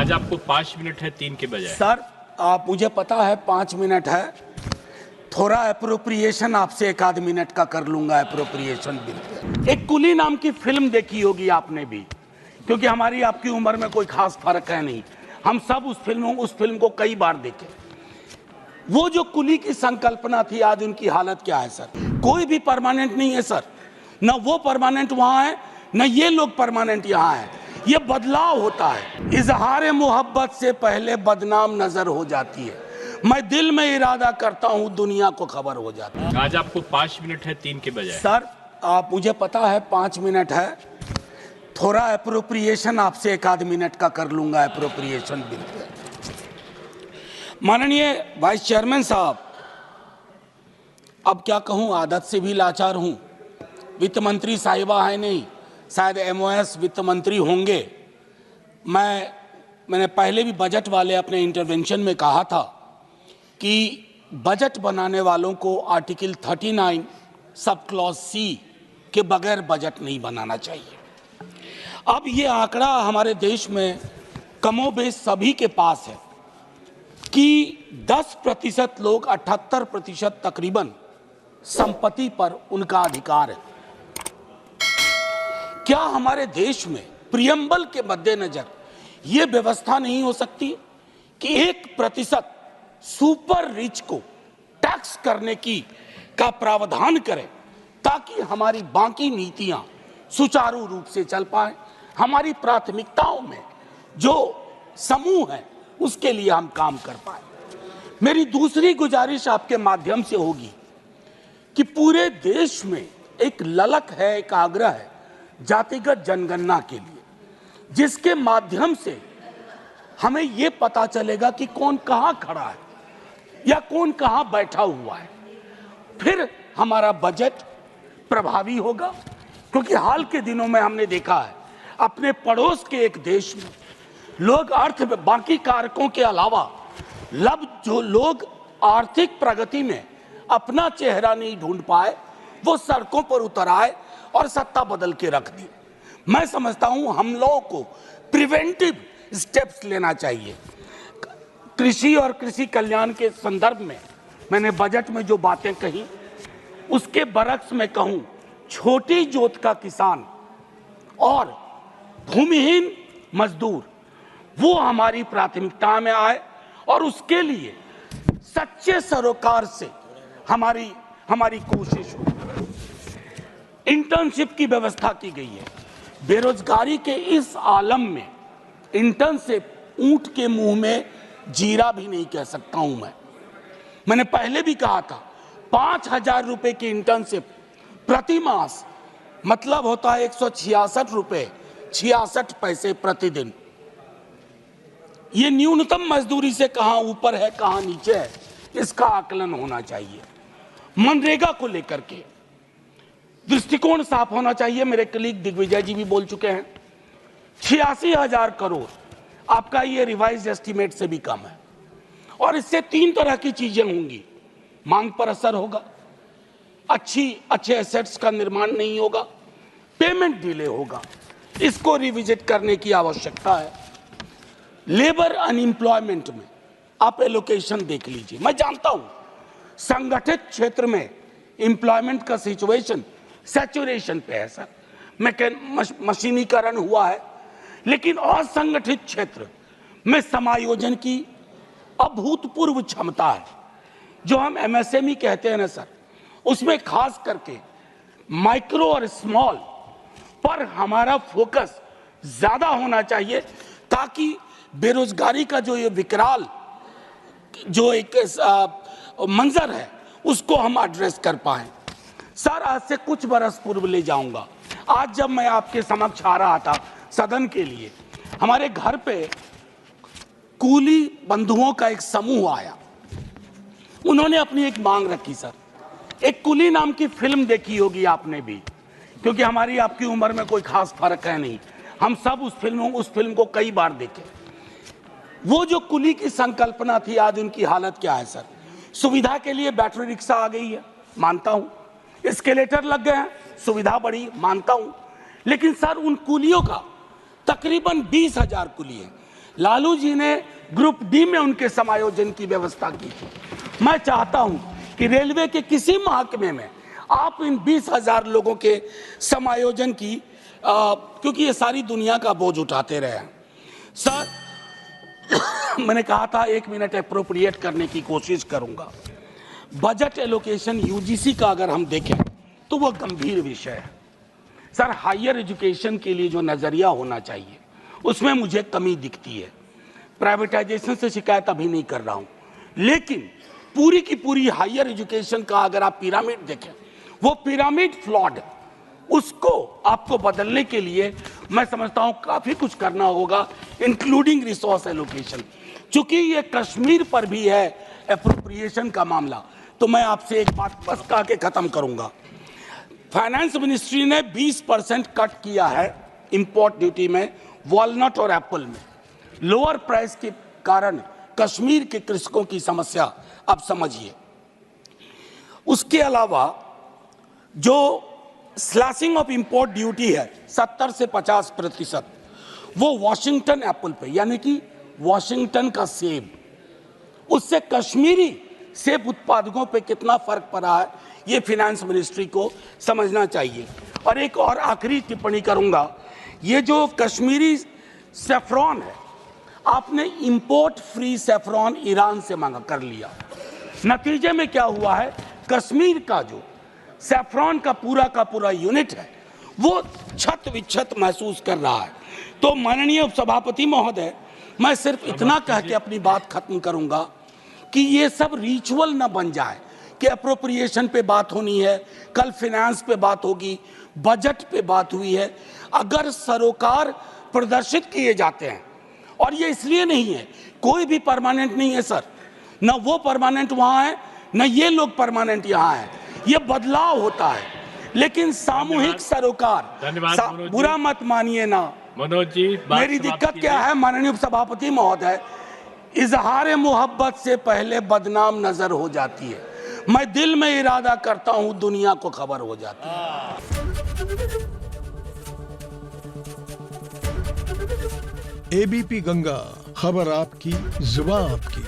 आज आपको 5 मिनट है 3 के बजाय। सर आप मुझे पता है 5 मिनट है, थोड़ा अप्रोप्रिएशन आपसे 1 आध मिनट का कर लूंगा। अप्रोप्रिएशन बिल एक कुली नाम की फिल्म देखी होगी आपने भी, क्योंकि हमारी आपकी उम्र में कोई खास फर्क है नहीं, हम सब उस फिल्म को कई बार देखे। वो जो कुली की संकल्पना थी, आज उनकी हालत क्या है सर? कोई भी परमानेंट नहीं है सर, ना वो परमानेंट वहां है, ना ये लोग परमानेंट यहाँ है। ये बदलाव होता है। इजहार मोहब्बत से पहले बदनाम नजर हो जाती है। मैं दिल में इरादा करता हूँ, दुनिया को खबर हो जाती है। आज आपको 5 मिनट है 3 के बजाय। सर आप मुझे पता है 5 मिनट है, थोड़ा अप्रोप्रिएशन आपसे 1 आध मिनट का कर लूंगा। अप्रोप्रिएशन बिल पे माननीय वाइस चेयरमैन साहब, अब क्या कहूँ, आदत से भी लाचार हूँ। वित्त मंत्री साहिबा है नहीं, शायद एमओएस वित्त मंत्री होंगे। मैंने पहले भी बजट वाले अपने इंटरवेंशन में कहा था कि बजट बनाने वालों को आर्टिकल 39 सब क्लॉज सी के बगैर बजट नहीं बनाना चाहिए। अब ये आंकड़ा हमारे देश में कमोबेश सभी के पास है कि 10% लोग 78% तकरीबन संपत्ति पर उनका अधिकार है। क्या हमारे देश में प्रियम्बल के मद्देनजर ये व्यवस्था नहीं हो सकती कि 1% सुपर रिच को टैक्स करने का प्रावधान करें, ताकि हमारी बाकी नीतियां सुचारू रूप से चल पाए? हमारी प्राथमिकताओं में जो समूह है उसके लिए हम काम कर पाए। मेरी दूसरी गुजारिश आपके माध्यम से होगी कि पूरे देश में एक ललक है, एक आग्रह है जातिगत जनगणना के लिए, जिसके माध्यम से हमें यह पता चलेगा कि कौन कहां खड़ा है या कौन कहां बैठा हुआ है। फिर हमारा बजट प्रभावी होगा, क्योंकि हाल के दिनों में हमने देखा है अपने पड़ोस के एक देश में लोग बाकी कारकों के अलावा जो लोग आर्थिक प्रगति में अपना चेहरा नहीं ढूंढ पाए, वो सड़कों पर उतर आए और सत्ता बदल के रख दी। मैं समझता हूं हम लोगों को प्रिवेंटिव स्टेप्स लेना चाहिए। कृषि और कृषि कल्याण के संदर्भ में मैंने बजट में जो बातें कही, उसके बरक्स में कहूं, छोटी जोत का किसान और भूमिहीन मजदूर वो हमारी प्राथमिकता में आए, और उसके लिए सच्चे सरोकार से हमारी कोशिश हो। इंटर्नशिप की व्यवस्था की गई है। बेरोजगारी के इस आलम में इंटर्नशिप ऊंट के मुंह में जीरा भी नहीं कह सकता हूं मैंने पहले भी कहा था 5,000 रुपए की इंटर्नशिप प्रति मास मतलब होता है 166 रुपए 66 पैसे प्रतिदिन। ये न्यूनतम मजदूरी से कहां ऊपर है कहां नीचे है, इसका आकलन होना चाहिए। मनरेगा को लेकर के दृष्टिकोण साफ होना चाहिए। मेरे कलीग दिग्विजय जी भी बोल चुके हैं, 86,000 करोड़ आपका ये रिवाइज एस्टीमेट से भी कम है, और इससे 3 तरह की चीजें होंगी। मांग पर असर होगा, अच्छे एसेट्स का निर्माण नहीं होगा, पेमेंट डिले होगा, इसको रिविजिट करने की आवश्यकता है। लेबर अनएम्प्लॉयमेंट में आप एलोकेशन देख लीजिए। मैं जानता हूं संगठित क्षेत्र में एम्प्लॉयमेंट का सिचुएशन सैचुरेशन पे है सर, मशीनीकरण हुआ है, लेकिन असंगठित क्षेत्र में समायोजन की अभूतपूर्व क्षमता है। जो हम एमएसएमई कहते हैं ना सर, उसमें खास करके माइक्रो और स्मॉल पर हमारा फोकस ज्यादा होना चाहिए, ताकि बेरोजगारी का जो ये विकराल जो एक मंजर है उसको हम एड्रेस कर पाए। सर आज से कुछ बरस पूर्व ले जाऊंगा। आज जब मैं आपके समक्ष आ रहा था सदन के लिए, हमारे घर पे कूली बंधुओं का एक समूह आया। उन्होंने अपनी एक मांग रखी सर। एक कुली नाम की फिल्म देखी होगी आपने भी, क्योंकि हमारी आपकी उम्र में कोई खास फर्क है नहीं, हम सब उस फिल्म को कई बार देखे। वो जो कुली की संकल्पना थी, आज उनकी हालत क्या है सर? सुविधा के लिए बैटरी रिक्शा आ गई है, मानता हूं, एस्केलेटर लग गए हैं, सुविधा बढ़ी, मानता हूं, लेकिन सर उन कुलियों का तकरीबन 20,000 कुली है। लालू जी ने ग्रुप डी में उनके समायोजन की व्यवस्था की थी। मैं चाहता हूं कि रेलवे के किसी महकमे में आप इन 20,000 लोगों के समायोजन की क्योंकि ये सारी दुनिया का बोझ उठाते रहे हैं। सर मैंने कहा था 1 मिनट एप्रोप्रिएट करने की कोशिश करूंगा। बजट एलोकेशन यूजीसी का अगर हम देखें तो वह गंभीर विषय है। सर हायर एजुकेशन के लिए जो नजरिया होना चाहिए उसमें मुझे कमी दिखती है। प्राइवेटाइजेशन से शिकायत अभी नहीं कर रहा हूं, लेकिन पूरी की पूरी हायर एजुकेशन का अगर आप पिरामिड देखें, वो पिरामिड फ्लॉड, उसको आपको बदलने के लिए मैं समझता हूं काफी कुछ करना होगा, इंक्लूडिंग रिसोर्स एलोकेशन। चूंकि ये कश्मीर पर भी है एप्रोप्रिएशन का मामला, तो मैं आपसे एक बात बस कह के खत्म करूंगा। फाइनेंस मिनिस्ट्री ने 20% कट किया है इंपोर्ट ड्यूटी में वॉलनट और एप्पल में। लोअर प्राइस के कारण कश्मीर के कृषकों की समस्या अब समझिए। उसके अलावा जो स्लैशिंग ऑफ इंपोर्ट ड्यूटी है 70 से 50%, वो वॉशिंगटन एप्पल पे, यानी कि वॉशिंगटन का सेब, उससे कश्मीरी सेब उत्पादकों पे कितना फर्क पड़ा है ये फाइनेंस मिनिस्ट्री को समझना चाहिए। और एक और आखिरी टिप्पणी करूंगा, ये जो कश्मीरी सेफ्रॉन है, आपने इंपोर्ट फ्री सेफ्रॉन ईरान से मांगा कर लिया, नतीजे में क्या हुआ है, कश्मीर का जो सेफ्रॉन का पूरा यूनिट है वो छत विच्छत महसूस कर रहा है। तो माननीय उपसभापति महोदय, मैं सिर्फ इतना कह के अपनी बात खत्म करूंगा कि ये सब रिचुअल न बन जाए कि अप्रोप्रिएशन पे बात होनी है, कल फाइनेंस पे बात होगी, बजट पे बात हुई है। अगर सरोकार प्रदर्शित किए जाते हैं, और ये इसलिए नहीं है, कोई भी परमानेंट नहीं है सर, न वो परमानेंट वहां है न ये लोग परमानेंट यहाँ है, ये बदलाव होता है, लेकिन सामूहिक सरोकार, बुरा मत मानिए ना मनोज जी। मेरी दिक्कत क्या है माननीय उपसभापति महोदय, इजहार मोहब्बत से पहले बदनाम नजर हो जाती है। मैं दिल में इरादा करता हूं, दुनिया को खबर हो जाती है। एबीपी गंगा, खबर आपकी, जुबान आपकी।